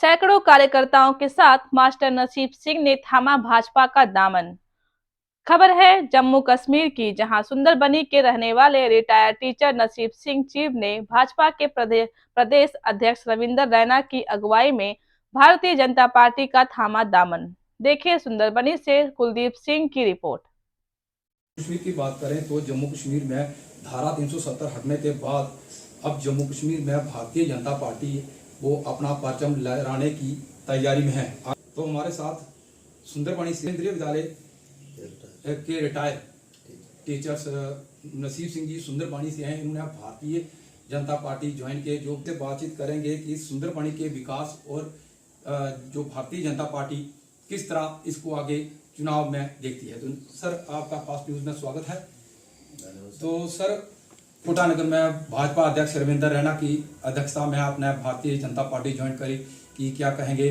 सैकड़ों कार्यकर्ताओं के साथ मास्टर नसीब सिंह ने थामा भाजपा का दामन। खबर है जम्मू कश्मीर की, जहां सुंदरबनी के रहने वाले रिटायर्ड टीचर नसीब सिंह चीफ ने भाजपा के प्रदेश अध्यक्ष रविंदर रैना की अगुवाई में भारतीय जनता पार्टी का थामा दामन। देखिए सुंदरबनी से कुलदीप सिंह की रिपोर्ट। कश्मीर की बात करें तो जम्मू कश्मीर में धारा 370 हटने के बाद अब जम्मू कश्मीर में भारतीय जनता पार्टी वो अपना परचम लहराने की तैयारी में है। तो हमारे साथ सुंदरबनी केंद्रीय विद्यालय के रिटायर टीचर्स नसीब सिंह जी सुंदरबनी से हैं। इन्होंने भारतीय जनता पार्टी ज्वाइन किए, जो से बातचीत करेंगे कि सुंदरबनी के विकास और जो भारतीय जनता पार्टी किस तरह इसको आगे चुनाव में देखती है। तो सर आपका फास्ट न्यूज में स्वागत है। तो सर कोटानगर में भाजपा अध्यक्ष रविंदर रैना की अध्यक्षता में आपने भारतीय जनता पार्टी ज्वाइन करी, कि क्या कहेंगे,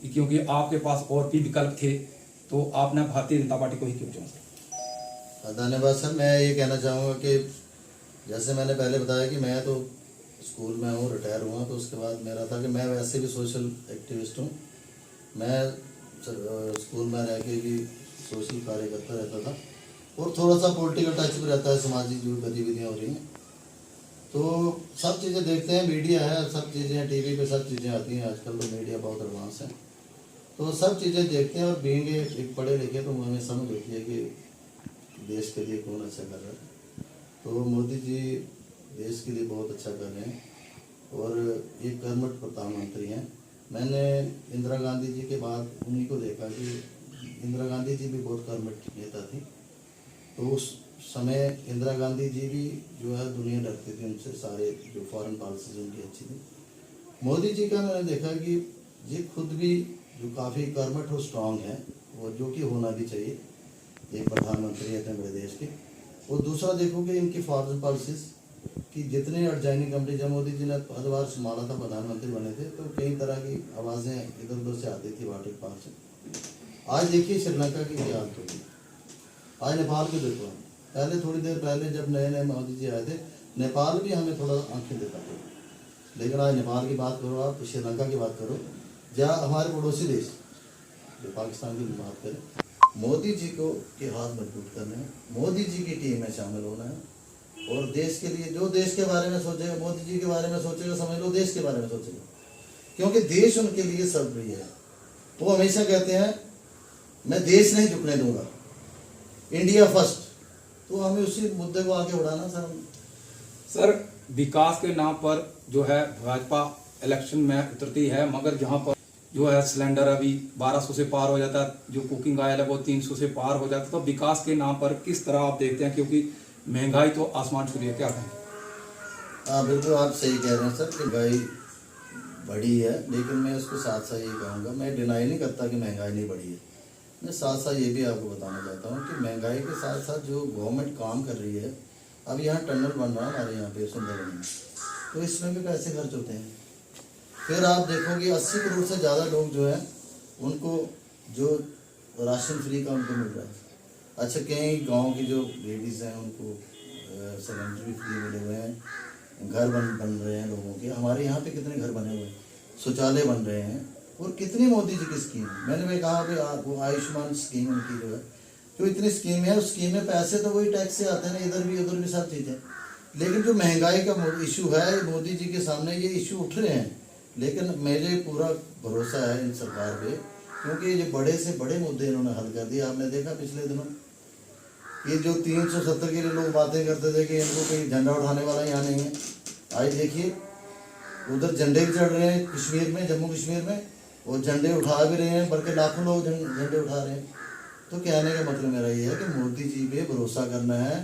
क्योंकि आपके पास और भी विकल्प थे तो आपने भारतीय जनता पार्टी को ही क्यों चुना? धन्यवाद सर। मैं ये कहना चाहूँगा कि जैसे मैंने पहले बताया कि मैं तो स्कूल में हूँ, रिटायर हुआ, तो उसके बाद मेरा था कि मैं वैसे भी सोशल एक्टिविस्ट हूँ। मैं स्कूल में रह के भी सोशल कार्य करता रहता था और थोड़ा सा पॉलिटिकल टच भी रहता है, सामाजिक जो गतिविधियाँ हो रही हैं तो सब चीज़ें देखते हैं। मीडिया है, सब चीज़ें टीवी पे सब चीज़ें आती हैं। आजकल तो मीडिया बहुत एडवांस है, तो सब चीज़ें देखते हैं। और बीइंग एक पढ़े लिखे तो हमें समझ होती है कि देश के लिए कौन अच्छा कर रहा है। तो मोदी जी देश के लिए बहुत अच्छा कर रहे हैं और एक कर्मठ प्रधानमंत्री हैं। मैंने इंदिरा गांधी जी के बाद उन्हीं को देखा कि इंदिरा गांधी जी भी बहुत कर्मठ नेता थी। तो उस समय इंदिरा गांधी जी भी जो है दुनिया डरती थी उनसे, सारे जो फॉरेन पॉलिसीज उनकी अच्छी थी। मोदी जी का मैंने देखा कि ये खुद भी जो काफ़ी कर्मठ और स्ट्रांग है, वो जो कि होना भी चाहिए एक प्रधानमंत्री है इतने बड़े देश के। और दूसरा देखो कि इनकी फॉरेन पॉलिसीज कि जितने अर्जाइनी कंपनी जब मोदी जी ने पदभार संभाला था, प्रधानमंत्री बने थे, तो कई तरह की आवाज़ें इधर उधर से आती थी वाटर पार से। आज देखिए श्रीलंका की क्या हालत होगी, आज नेपाल की देखो। पहले थोड़ी देर पहले जब नए नए मोदी जी आए थे, नेपाल भी हमें थोड़ा आंखें देता था, लेकिन आज नेपाल की बात करो आप, श्रीलंका की बात करो, या हमारे पड़ोसी देश जो पाकिस्तान की बात करें, मोदी जी को के हाथ मजबूत करने हैं, मोदी जी की टीम में शामिल होना है और देश के लिए जो देश के बारे में सोचेगा, मोदी जी के बारे में सोचेगा, समझ लो देश के बारे में सोचेगा, क्योंकि देश उनके लिए सर्वप्रिय है। वो हमेशा कहते हैं मैं देश नहीं झुकने दूंगा, इंडिया फर्स्ट। तो हमें उसी मुद्दे को आगे बढ़ाना सर विकास के नाम पर जो है भाजपा इलेक्शन में उतरती है, मगर जहां पर जो है सिलेंडर अभी 1200 से पार हो जाता है, जो कुकिंग ऑयल है वो 300 से पार हो जाता है, तो विकास के नाम पर किस तरह आप देखते हैं, क्योंकि महंगाई तो आसमान छू रही है, क्या कहेंगे? हाँ बिल्कुल आप सही कह रहे हैं सर कि महंगाई बढ़ी है, लेकिन मैं उसको साथ साथ ये कहूँगा, मैं डिनाई नहीं करता कि महंगाई नहीं बढ़ी है। मैं साथ साथ ये भी आपको बताना चाहता हूँ कि महंगाई के साथ साथ जो गवर्नमेंट काम कर रही है, अब यहाँ टनल बन रहा है हमारे यहाँ पे सुंदरबनी में, तो इसमें भी पैसे खर्च होते हैं। फिर आप देखोगे 80 करोड़ से ज़्यादा लोग जो है उनको जो राशन फ्री का उनको मिल रहा है। अच्छा, कई गांव की जो लेडीज़ हैं उनको सिलेंडर भी फ्री मिले हुए हैं, घर बन रहे हैं लोगों के। हमारे यहाँ पे कितने घर बने हुए हैं, शौचालय बन रहे हैं, और कितनी मोदी जी की स्कीम है। मैंने भी कहा कि वो आयुष्मान स्कीम उनकी जो है, जो इतनी स्कीम है, उस स्कीम में पैसे तो वही टैक्स से आते हैं ना, इधर भी उधर भी सब चीज़ें। लेकिन जो महंगाई का इशू है, मोदी जी के सामने ये इशू उठ रहे हैं, लेकिन मेरे पूरा भरोसा है इन सरकार पे, क्योंकि ये बड़े से बड़े मुद्दे इन्होंने हल कर दिए। आपने देखा पिछले दिनों ये जो 370 के लिए लोग बातें करते थे कि इनको कोई झंडा उठाने वाला यहाँ नहीं है, आज देखिए उधर झंडे भी चढ़ रहे हैं कश्मीर में, जम्मू कश्मीर में, और झंडे उठा भी रहे हैं, बल्कि लाखों लोग झंडे उठा रहे हैं। तो कहने का मतलब मेरा ये है कि मोदी जी पे भरोसा करना है,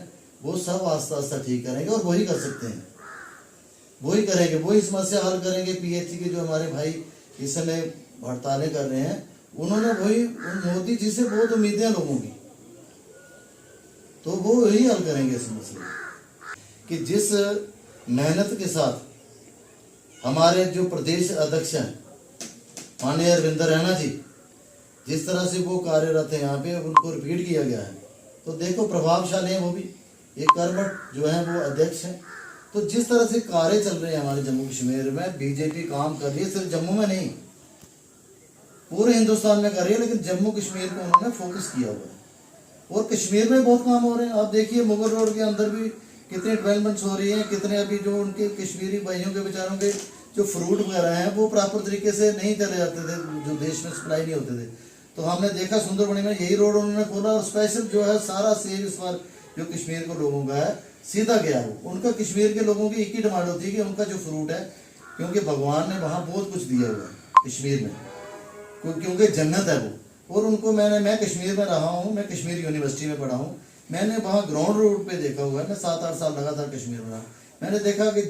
वो सब आस्ता आस्ता ठीक करेंगे और वही कर सकते हैं, वही करेंगे, वही समस्या हल करेंगे। पीएचई के जो हमारे भाई इस समय हड़तालें कर रहे हैं, उन्होंने वही मोदी जी से बहुत उम्मीदें हैं लोगों की, तो वो वही हल करेंगे इस मसले कि जिस मेहनत के साथ हमारे जो प्रदेश अध्यक्ष हैं माननीय रविंदर रैना जी, जिस तरह से वो कार्यरत है यहाँ पे, उनको रिपीट किया गया है, तो देखो प्रभावशाली है वो भी, एक कर्मठ जो है वो अध्यक्ष हैं। तो जिस तरह से कार्य चल रहे हैं हमारे जम्मू कश्मीर में, बीजेपी काम कर रही है, सिर्फ जम्मू में नहीं, पूरे हिंदुस्तान में कर रही है, लेकिन जम्मू कश्मीर पे उन्होंने फोकस किया हुआ है। और कश्मीर में बहुत काम हो रहे हैं। आप देखिए मुगल रोड के अंदर भी कितनी डेवलपमेंट्स हो रही हैं, कितने अभी जो उनके कश्मीरी भाइयों के बेचारों के जो फ्रूट वगैरह हैं वो प्रॉपर तरीके से नहीं चले जाते थे, जो देश में सप्लाई नहीं होते थे। तो हमने देखा सुंदरबनी में यही रोड उन्होंने खोला, और स्पेशल जो है सारा सेब इस बार जो कश्मीर के लोगों का है सीधा गया। वो उनका कश्मीर के लोगों की एक ही डिमांड होती है कि उनका जो फ्रूट है, क्योंकि भगवान ने वहाँ बहुत कुछ दिया हुआ है कश्मीर में, क्योंकि जन्नत है वो। और उनको मैं कश्मीर में रहा हूँ, मैं कश्मीर यूनिवर्सिटी में पढ़ा हूँ, मैंने वहाँ ग्राउंड रूट पे देखा हुआ है। मैं 7-8 साल लगातार कश्मीर में रहा, मैंने देखा कि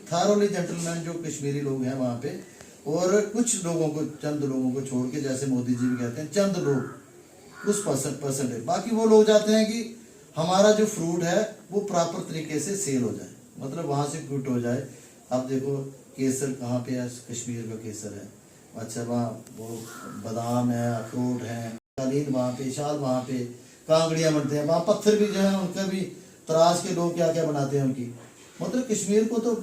थारोली जेंटलमैन जो कश्मीरी लोग हैं वहाँ पे, और कुछ लोगों को, चंद लोगों को छोड़ के, जैसे मोदी जी भी कहते हैं चंद लोग, कुछ परसेंटेज, बाकी वो लोग चाहते हैं कि हमारा जो फ्रूट है वो प्रॉपर तरीके से सेल हो जाए, मतलब वहाँ से क्विट हो जाए। आप देखो केसर कहाँ पे है, कश्मीर का केसर है, अच्छा वहाँ वो बादाम है, अखरोट है, कालीन वहाँ पे, शाल वहाँ पे, कांगड़ियाँ बनते हैं वहाँ, पत्थर भी जो है उनका भी तराश के लोग क्या क्या बनाते हैं उनकी, मतलब कश्मीर को तो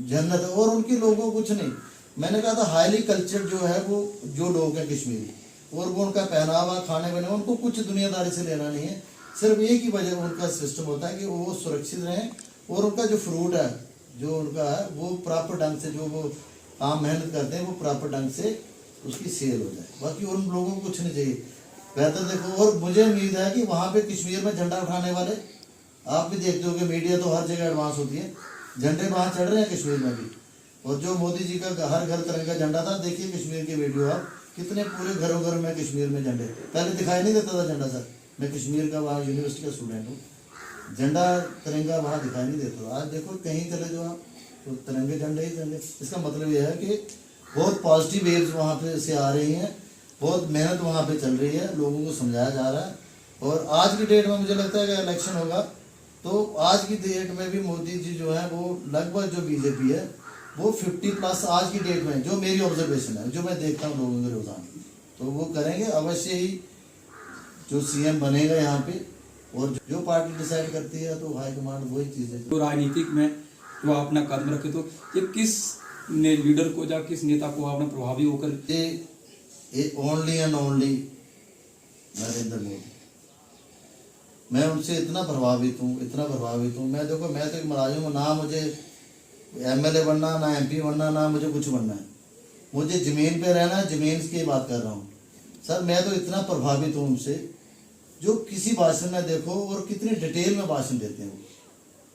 जन्नत है। और उनके लोगों को कुछ नहीं, मैंने कहा था हाईली कल्चर जो है वो जो लोग हैं कश्मीरी, और वो उनका पहनावा, खाने पीने, उनको कुछ दुनियादारी से लेना नहीं है, सिर्फ एक ही वजह उनका सिस्टम होता है कि वो सुरक्षित रहें, और उनका जो फ्रूट है जो उनका है वो प्रॉपर ढंग से, जो वो काम मेहनत करते हैं वो प्रॉपर ढंग से उसकी सेल हो जाए, बाकी उन लोगों को कुछ नहीं चाहिए। बेहतर देखो, और मुझे उम्मीद है कि वहाँ पे कश्मीर में झंडा उठाने वाले, आप भी देखते हो कि मीडिया तो हर जगह एडवांस होती है, झंडे वहाँ चढ़ रहे हैं कश्मीर में भी। और जो मोदी जी का हर घर तिरंगा झंडा था, देखिए कश्मीर के वीडियो आप, कितने पूरे घरों घरों में कश्मीर में झंडे, पहले दिखाई नहीं देता था झंडा सर, मैं कश्मीर का वहाँ यूनिवर्सिटी का स्टूडेंट हूँ, झंडा तिरंगा वहाँ दिखाई नहीं देता था। आज देखो कहीं चले जो आप तो तिरंगे झंडे ही झंडे। इसका मतलब यह है कि बहुत पॉजिटिव वेव्स वहाँ पे से आ रही हैं, बहुत मेहनत वहाँ पे चल रही है, लोगों को समझाया जा रहा है। और आज की डेट में मुझे लगता है कि इलेक्शन होगा तो आज की डेट में भी मोदी जी जो है वो लगभग, जो बीजेपी है वो 50+ आज की डेट में, जो मेरी ऑब्जर्वेशन है, जो मैं देखता हूँ लोगों के रोजाना, तो वो करेंगे अवश्य ही, जो सीएम बनेगा यहाँ पे। और जो पार्टी डिसाइड करती है तो हाईकमांड वही चीज़ है। तो राजनीतिक में जो अपना कदम रखे, तो ये किस ने लीडर को या किस नेता को आपने प्रभावी होकर, ये only and only Narendra Modi. मैं उनसे इतना प्रभावित हूँ, इतना प्रभावित हूँ। मैं देखो, मैं तो एक मुलाजिम हूँ, ना मुझे एमएलए बनना, ना एमपी बनना, ना मुझे कुछ बनना है, मुझे ज़मीन पे रहना है, ज़मीन की बात कर रहा हूँ सर। मैं तो इतना प्रभावित हूँ उनसे, जो किसी भाषण में देखो और कितनी डिटेल में भाषण देते हैं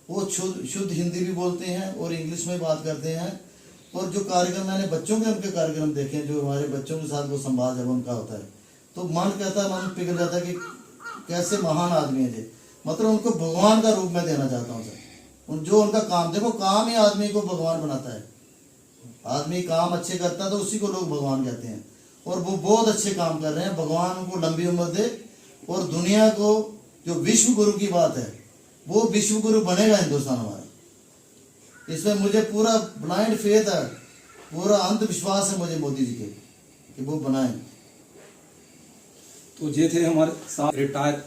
वो शुद्ध हिंदी भी बोलते हैं और इंग्लिश में बात करते हैं। और जो कार्यक्रम मैंने बच्चों के उनके कार्यक्रम देखे हैं, जो हमारे बच्चों के साथ वो संवाद जब उनका होता है, तो मन कहता है, मन पिघल जाता है कि कैसे महान आदमी है जी। मतलब उनको भगवान का रूप में देना चाहता हूँ सर। जो उनका काम, देखो काम ही आदमी को भगवान बनाता है, आदमी काम अच्छे करता है तो उसी को लोग भगवान कहते हैं। और वो बहुत अच्छे काम कर रहे हैं, भगवान उनको लंबी उम्र दे, और दुनिया को जो विश्व गुरु की बात है, वो विश्व गुरु बनेगा हिंदुस्तान हमारा, इसमें मुझे पूरा ब्लाइंड फेथ है, पूरा अंधविश्वास है मुझे मोदी जी के कि वो बनाएं। तो ये थे हमारे साथ रिटायर